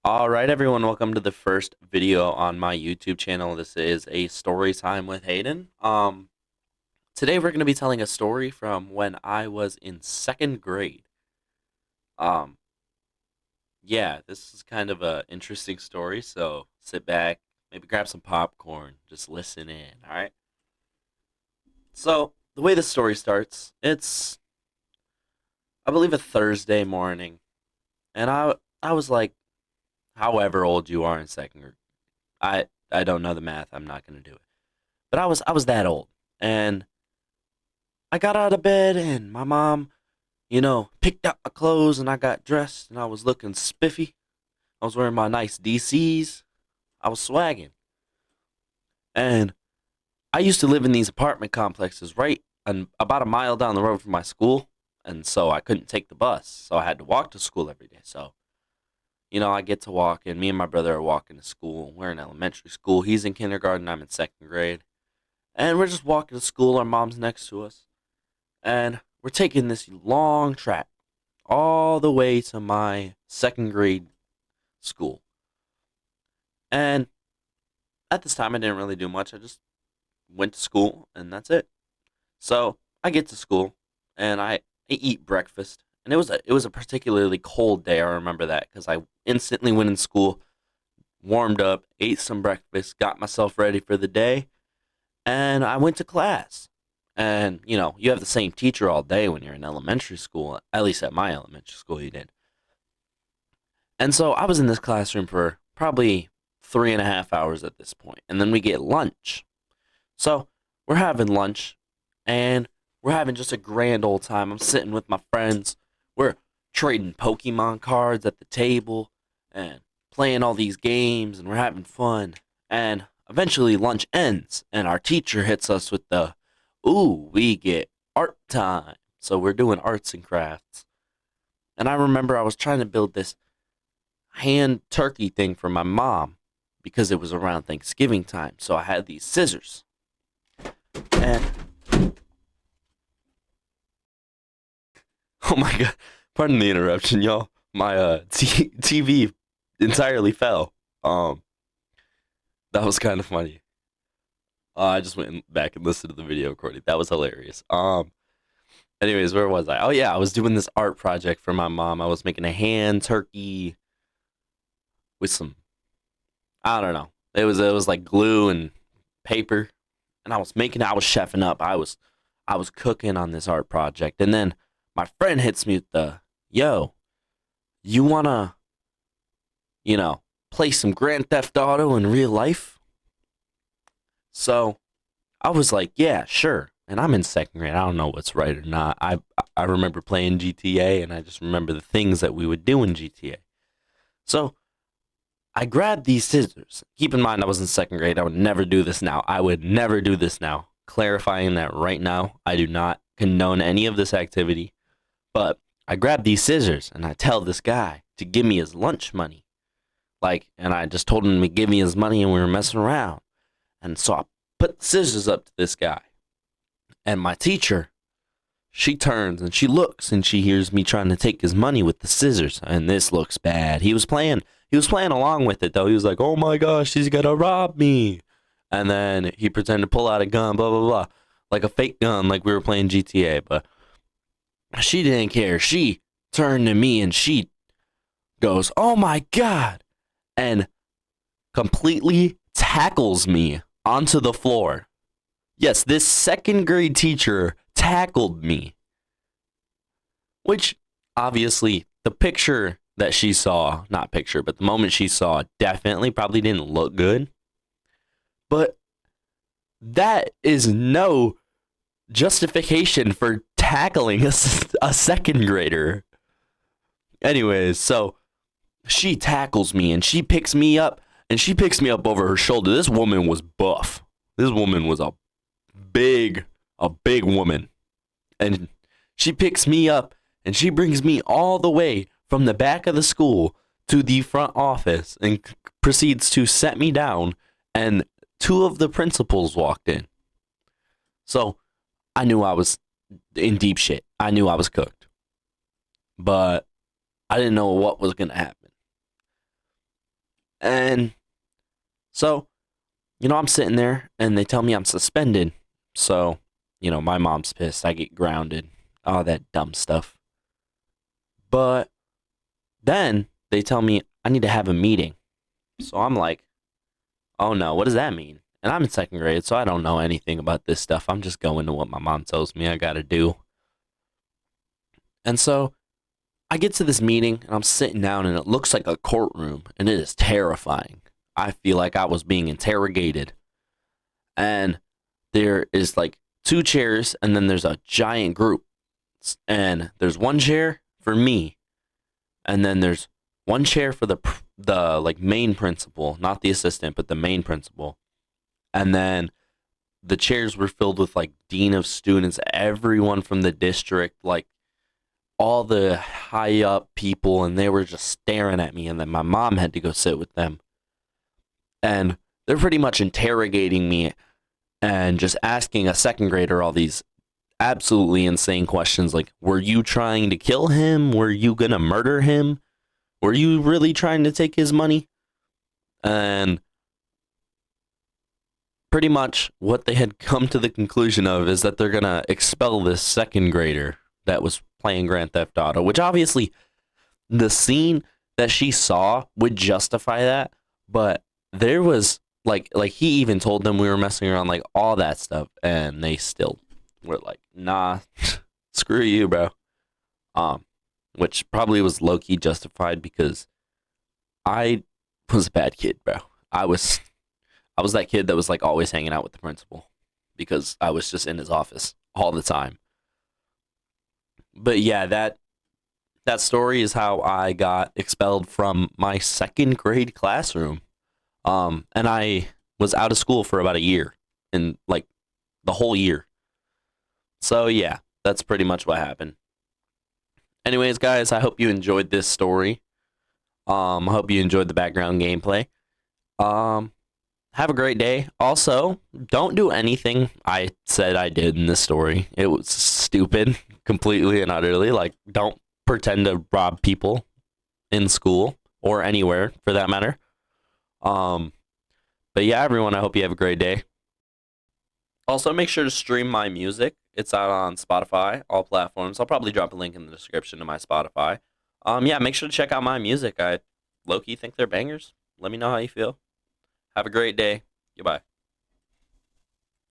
All right, everyone, welcome to the first video on my YouTube channel. This is a story time with Hayden. Today we're going to be telling a story from when I was in second grade. Um, yeah, this is kind of a interesting story, so sit back, maybe grab some popcorn, just listen in, all right? So, the way the story starts, it's I believe a Thursday morning, and I was like however old you are in second grade. I don't know the math. I'm not going to do it. But I was that old. And I got out of bed and my mom, picked out my clothes and I got dressed and I was looking spiffy. I was wearing my nice DCs. I was swagging. And I used to live in these apartment complexes right about a mile down the road from my school. And so I couldn't take the bus. So I had to walk to school every day. So, I get to walk and me and my brother are walking to school. We're in elementary school. He's in kindergarten. I'm in second grade. And we're just walking to school. Our mom's next to us. And we're taking this long track all the way to my second grade school. And at this time, I didn't really do much. I just went to school, and that's it. So I get to school, and I eat breakfast. And it was a particularly cold day. I remember that because I instantly went in school, warmed up, ate some breakfast, got myself ready for the day, and I went to class. And, you have the same teacher all day when you're in elementary school. At least at my elementary school, you did. And so I was in this classroom for probably 3.5 hours at this point. And then we get lunch. So we're having lunch and we're having just a grand old time. I'm sitting with my friends. We're trading Pokemon cards at the table and playing all these games and we're having fun. And eventually lunch ends and our teacher hits us with ooh, we get art time. So we're doing arts and crafts. And I remember I was trying to build this hand turkey thing for my mom because it was around Thanksgiving time. So I had these scissors. And oh my god, pardon the interruption, y'all. My TV entirely fell. Um that was kind of funny. I just went back and listened to the video recording. That was hilarious. Anyways, where was I? Oh yeah, I was doing this art project for my mom. I was making a hand turkey with some, I don't know. It was like glue and paper, and I was chefing up. I was cooking on this art project, and then my friend hits me with yo, you wanna, you know, play some Grand Theft Auto in real life? So I was like, yeah, sure. And I'm in second grade. I don't know what's right or not. I remember playing GTA, and I just remember the things that we would do in GTA. So I grabbed these scissors. Keep in mind, I was in second grade. I would never do this now. I would never do this now. Clarifying that right now, I do not condone any of this activity. But I grabbed these scissors and I tell this guy to give me his lunch money. And I just told him to give me his money and we were messing around. And so I put the scissors up to this guy. And my teacher, she turns and she looks and she hears me trying to take his money with the scissors. And this looks bad. He was playing along with it though. He was like, "Oh my gosh, he's gonna rob me." And then he pretended to pull out a gun, blah blah blah. Like a fake gun, like we were playing GTA, but she didn't care. She turned to me and she goes, "Oh my god," and completely tackles me onto the floor. Yes, this second grade teacher tackled me, which obviously the picture that she saw, not picture, but the moment she saw definitely probably didn't look good. But that is no justification for tackling a second grader. Anyways, so she tackles me and she picks me up and she picks me up over her shoulder. This woman was buff. This woman was a big woman. And she picks me up and she brings me all the way from the back of the school to the front office and proceeds to set me down. And two of the principals walked in. So I knew I was in deep shit. I knew I was cooked. But I didn't know what was going to happen. And so, I'm sitting there and they tell me I'm suspended. So, my mom's pissed. I get grounded. All that dumb stuff. But then they tell me I need to have a meeting. So I'm like, oh no, what does that mean? And I'm in second grade, so I don't know anything about this stuff. I'm just going to what my mom tells me I gotta do. And so I get to this meeting and I'm sitting down and it looks like a courtroom and it is terrifying. I feel like I was being interrogated. And there is like two chairs and then there's a giant group. And there's one chair for me and then there's one chair for the like main principal, not the assistant, but the main principal. And then the chairs were filled with like dean of students, everyone from the district, like all the high up people, and they were just staring at me. And then my mom had to go sit with them, and they're pretty much interrogating me and just asking a second grader all these absolutely insane questions like, were you trying to kill him? Were you gonna murder him? Were you really trying to take his money? And pretty much what they had come to the conclusion of is that they're gonna expel this second grader that was playing Grand Theft Auto, which obviously the scene that she saw would justify that, but there was like he even told them we were messing around, like all that stuff, and they still were like, nah, screw you, bro. Um, which probably was low key justified because I was a bad kid, bro. I was I was that kid that was like always hanging out with the principal because I was just in his office all the time. But yeah, that story is how I got expelled from my second grade classroom. And I was out of school for about a year, and like the whole year. So yeah, that's pretty much what happened. Anyways, guys, I hope you enjoyed this story. I hope you enjoyed the background gameplay. Um, have a great day. Also, don't do anything I said I did in this story. It was stupid, completely and utterly. Like, don't pretend to rob people in school or anywhere for that matter. Um, but yeah, everyone, I hope you have a great day. Also, make sure to stream my music. It's out on Spotify, all platforms. I'll probably drop a link in the description to my Spotify. Yeah, make sure to check out my music. I low key think they're bangers. Let me know how you feel. Have a great day. Goodbye.